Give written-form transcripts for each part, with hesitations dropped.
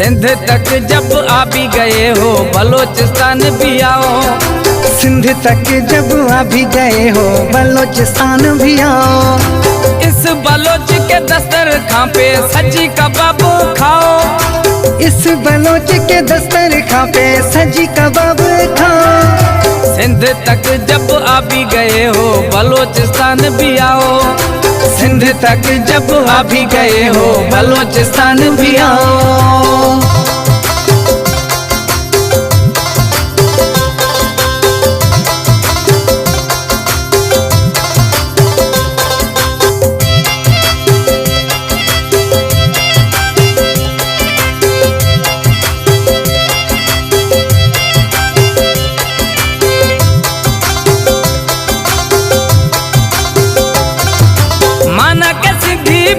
सिंध तक जब आ भी गए हो बलोचिस्तान भी आओ। सिंध तक जब आ भी गए हो बलोचिस्तान भी आओ। इस बलोच के दस्तरखां पे सजी कबाब खाओ। इस बलोच के दस्तरखां पे सजी कबाब खाओ। सिंध तक जब आ भी गए हो बलोचिस्तान भी आओ। सिंध तक जब आ भी गए हो बलोचिस्तान भी आओ।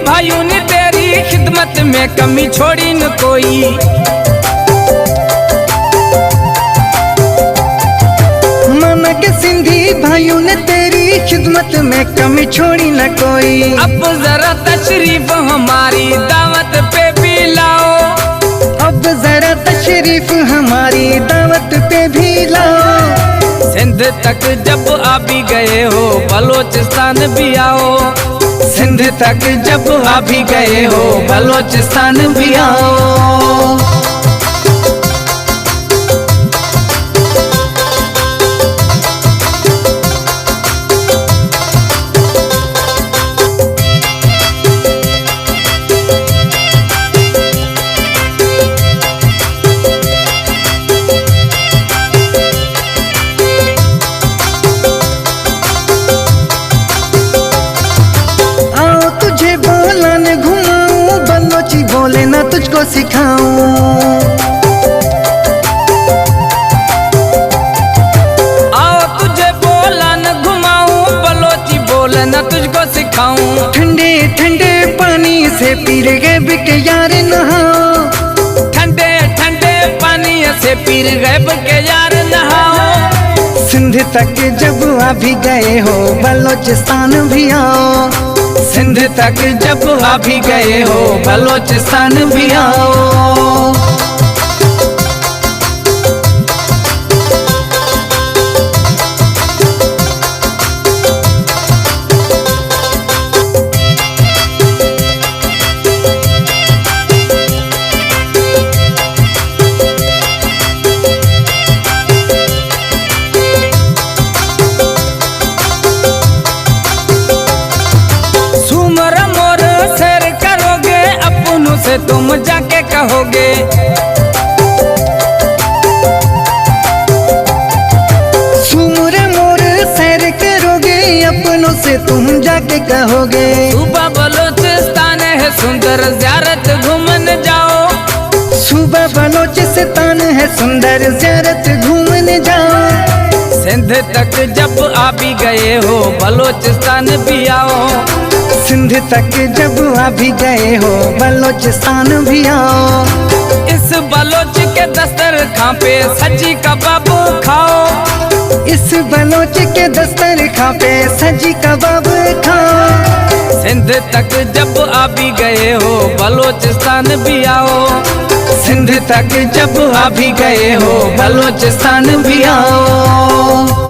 भाइयों ने तेरी खिदमत में कमी छोड़ी न कोई। माना के सिंधी भाइयों ने तेरी खिदमत में कमी छोड़ी न कोई। अब जरा तशरीफ हमारी दावत पे भी लाओ। अब जरा तशरीफ हमारी दावत पे भी लाओ। सिंध तक जब आ भी गए हो बलोचिस्तान भी आओ। सिंध तक जब आ भी गए हो बलोचिस्तान भी आओ। बोले ना तुझको सिखाऊं। आओ तुझे बोला न घुमाऊं बलोची बोले न तुझको सिखाऊं। ठंडे ठंडे पानी से पीर गैब के यार नहाओ। ठंडे ठंडे पानी से पीर गैब के यार नहाओ। सिंध तक जब आ भी गए हो बलोचिस्तान भी आओ। सिंध तक जब आ भी गए हो बलोचिस्तान भी आओ। से तुम जाके कहोगे। सुमरे मोर सैर करोगे अपनों से तुम जाके कहोगे। सुबह बलोचिस्तान है सुंदर ज़ियारत घूमन जाओ। सुबह बलोचिस्तान है सुंदर ज़ियारत घूमने जाओ। सिंध तक जब आ भी गए हो बलोचिस्तान भी आओ। सिंध तक जब आ भी गए हो बलोचिस्तान भी आओ। इस बलोच के दस्तरखां पे सजी कबाब खाओ। इस बलोच के दस्तरखां पे सजी कबाब खाओ। सिंध तक जब आ भी गए हो बलोचिस्तान भी आओ। सिंध तक जब आ भी गए हो बलोचिस्तान भी आओ।